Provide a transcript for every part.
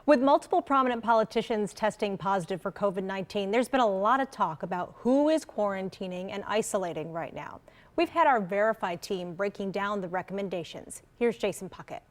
With multiple prominent politicians testing positive for COVID-19, there's been a lot of talk about who is quarantining and isolating right now. We've had our Verify team breaking down the recommendations. Here's Jason Puckett.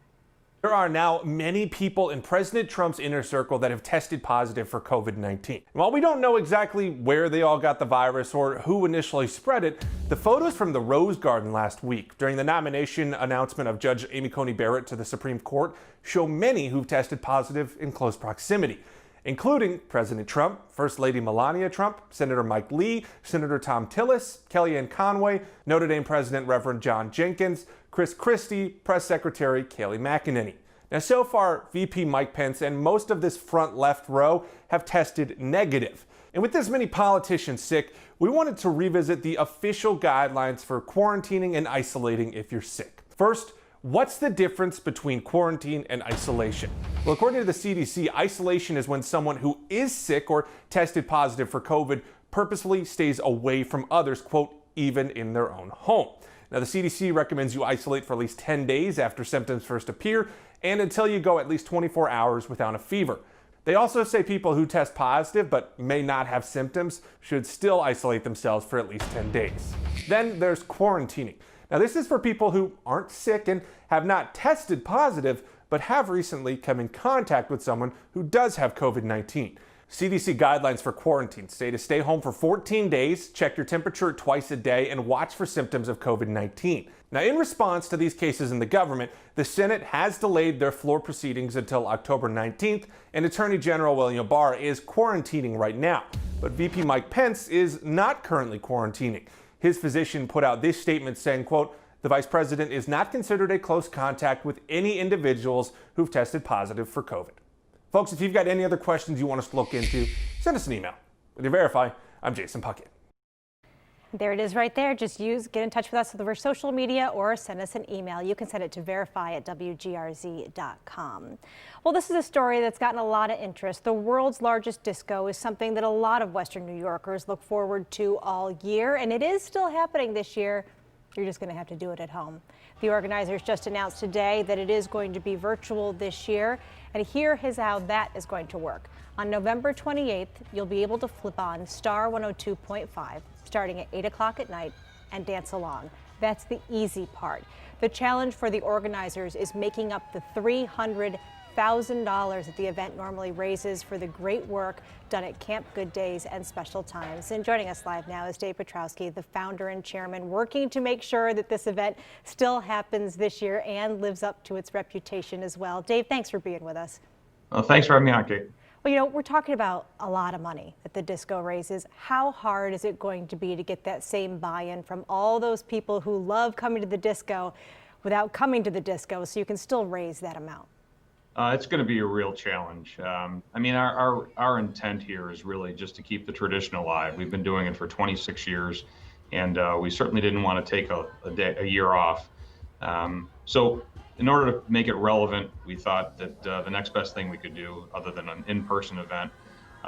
There are now many people in President Trump's inner circle that have tested positive for COVID-19. While we don't know exactly where they all got the virus or who initially spread it, the photos from the Rose Garden last week during the nomination announcement of Judge Amy Coney Barrett to the Supreme Court show many who've tested positive in close proximity, including President Trump, First Lady Melania Trump, Senator Mike Lee, Senator Thom Tillis, Kellyanne Conway, Notre Dame President Reverend John Jenkins, Chris Christie, Press Secretary Kayleigh McEnany. Now, so far, VP Mike Pence and most of this front left row have tested negative. And with this many politicians sick, we wanted to revisit the official guidelines for quarantining and isolating if you're sick. First, what's the difference between quarantine and isolation? Well, according to the CDC, isolation is when someone who is sick or tested positive for COVID purposefully stays away from others, quote, even in their own home. Now, the CDC recommends you isolate for at least 10 days after symptoms first appear and until you go at least 24 hours without a fever. They also say people who test positive but may not have symptoms should still isolate themselves for at least 10 days. Then there's quarantining. Now, this is for people who aren't sick and have not tested positive but have recently come in contact with someone who does have COVID-19. CDC guidelines for quarantine say to stay home for 14 days, check your temperature twice a day, and watch for symptoms of COVID-19. Now, in response to these cases in the government, the Senate has delayed their floor proceedings until October 19th, and Attorney General William Barr is quarantining right now. But VP Mike Pence is not currently quarantining. His physician put out this statement saying, quote, "The vice president is not considered a close contact with any individuals who've tested positive for COVID." Folks, if you've got any other questions you want us to look into, send us an email. With your Verify, I'm Jason Puckett. There it is right there. Just get in touch with us over social media or send us an email. You can send it to verify@WGRZ.com. Well, this is a story that's gotten a lot of interest. The world's largest disco is something that a lot of Western New Yorkers look forward to all year, and it is still happening this year. You're just going to have to do it at home. The organizers just announced today that it is going to be virtual this year, and here is how that is going to work. On November 28th, you'll be able to flip on Star 102.5 starting at 8 o'clock at night and dance along. That's the easy part. The challenge for the organizers is making up the $300,000 that the event normally raises for the great work done at Camp Good Days and Special Times. And joining us live now is Dave Pietrowski, the founder and chairman, working to make sure that this event still happens this year and lives up to its reputation as well. Dave, thanks for being with us. Well, thanks for having me on, Kate. Well, you know, we're talking about a lot of money that the disco raises. How hard is it going to be to get that same buy-in from all those people who love coming to the disco without coming to the disco so you can still raise that amount? It's going to be a real challenge. I mean, our intent here is really just to keep the tradition alive. We've been doing it for 26 years, and we certainly didn't want to take a year off. So in order to make it relevant, we thought that the next best thing we could do, other than an in-person event,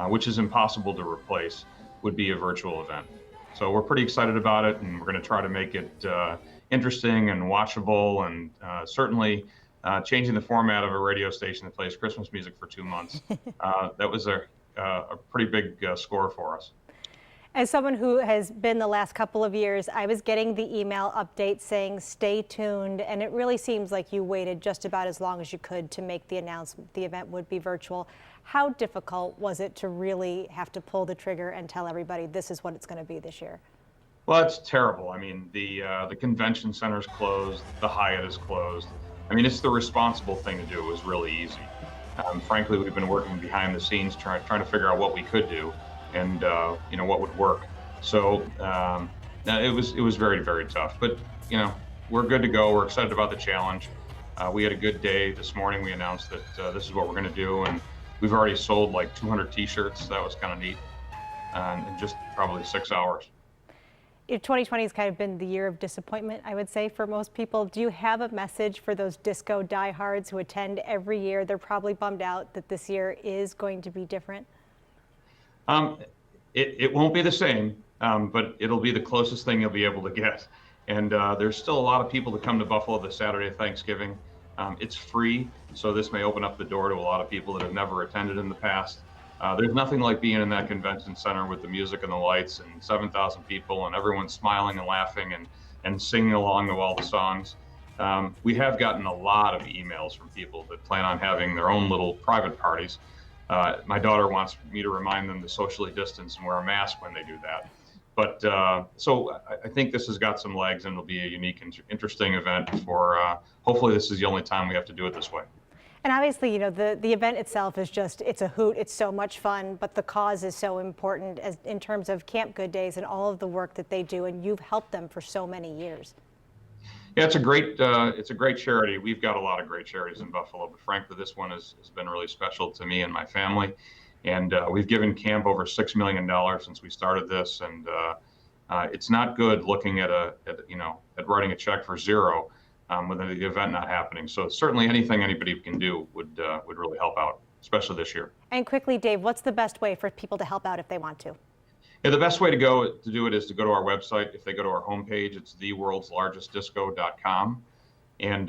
which is impossible to replace, would be a virtual event. So we're pretty excited about it, and we're going to try to make it interesting and watchable, and certainly changing the format of a radio station that plays Christmas music for 2 months. That was a pretty big score for us. As someone who has been the last couple of years, I was getting the email update saying stay tuned, and it really seems like you waited just about as long as you could to make the announcement the event would be virtual. How difficult was it to really have to pull the trigger and tell everybody this is what it's going to be this year? Well, it's terrible. I mean, the convention center's closed, the Hyatt is closed. I mean, it's the responsible thing to do. It was really easy. Frankly, we've been working behind the scenes trying to figure out what we could do and you know, what would work. So it was very, very tough. But you know, we're good to go. We're excited about the challenge. We had a good day this morning. We announced that this is what we're going to do, and we've already sold like 200 T-shirts. That was kind of neat, in just probably 6 hours. 2020 has kind of been the year of disappointment, I would say, for most people. Do you have a message for those disco diehards who attend every year? They're probably bummed out that this year is going to be different. It won't be the same, but it'll be the closest thing you'll be able to get. And there's still a lot of people that come to Buffalo this Saturday of Thanksgiving. It's free, so this may open up the door to a lot of people that have never attended in the past. There's nothing like being in that convention center with the music and the lights and 7,000 people and everyone smiling and laughing and singing along to all the songs. We have gotten a lot of emails from people that plan on having their own little private parties. My daughter wants me to remind them to socially distance and wear a mask when they do that. But so I think this has got some legs and it'll be a unique and interesting event for, hopefully this is the only time we have to do it this way. And obviously, you know, the event itself is just, it's a hoot, it's so much fun, but the cause is so important as in terms of Camp Good Days and all of the work that they do, and you've helped them for so many years. Yeah, it's a great charity. We've got a lot of great charities in Buffalo, but frankly, this one has been really special to me and my family. And we've given camp over $6 million since we started this, and it's not good looking at writing a check for zero with the event not happening. So certainly anything anybody can do would really help out, especially this year. And quickly, Dave, what's the best way for people to help out if they want to? Yeah, the best way to do it is to go to our website. If they go to our homepage, it's theworldslargestdisco.com. And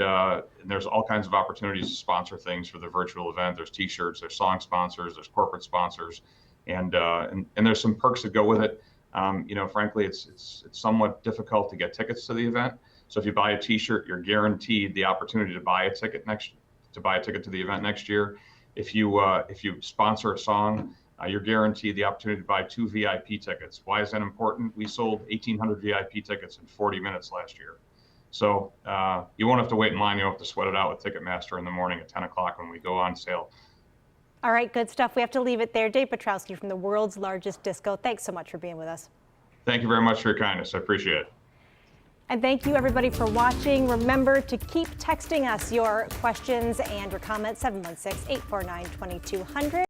there's all kinds of opportunities to sponsor things for the virtual event. There's T-shirts, there's song sponsors, there's corporate sponsors, and there's some perks that go with it. Frankly, it's somewhat difficult to get tickets to the event. So if you buy a T-shirt, you're guaranteed the opportunity to buy a ticket to the event next year. If you sponsor a song, you're guaranteed the opportunity to buy 2 VIP tickets. Why is that important? We sold 1,800 VIP tickets in 40 minutes last year. So you won't have to wait in line. You don't have to sweat it out with Ticketmaster in the morning at 10 o'clock when we go on sale. All right, good stuff. We have to leave it there. Dave Pietrowski from the world's largest disco. Thanks so much for being with us. Thank you very much for your kindness. I appreciate it. And thank you, everybody, for watching. Remember to keep texting us your questions and your comments, 716-849-2200.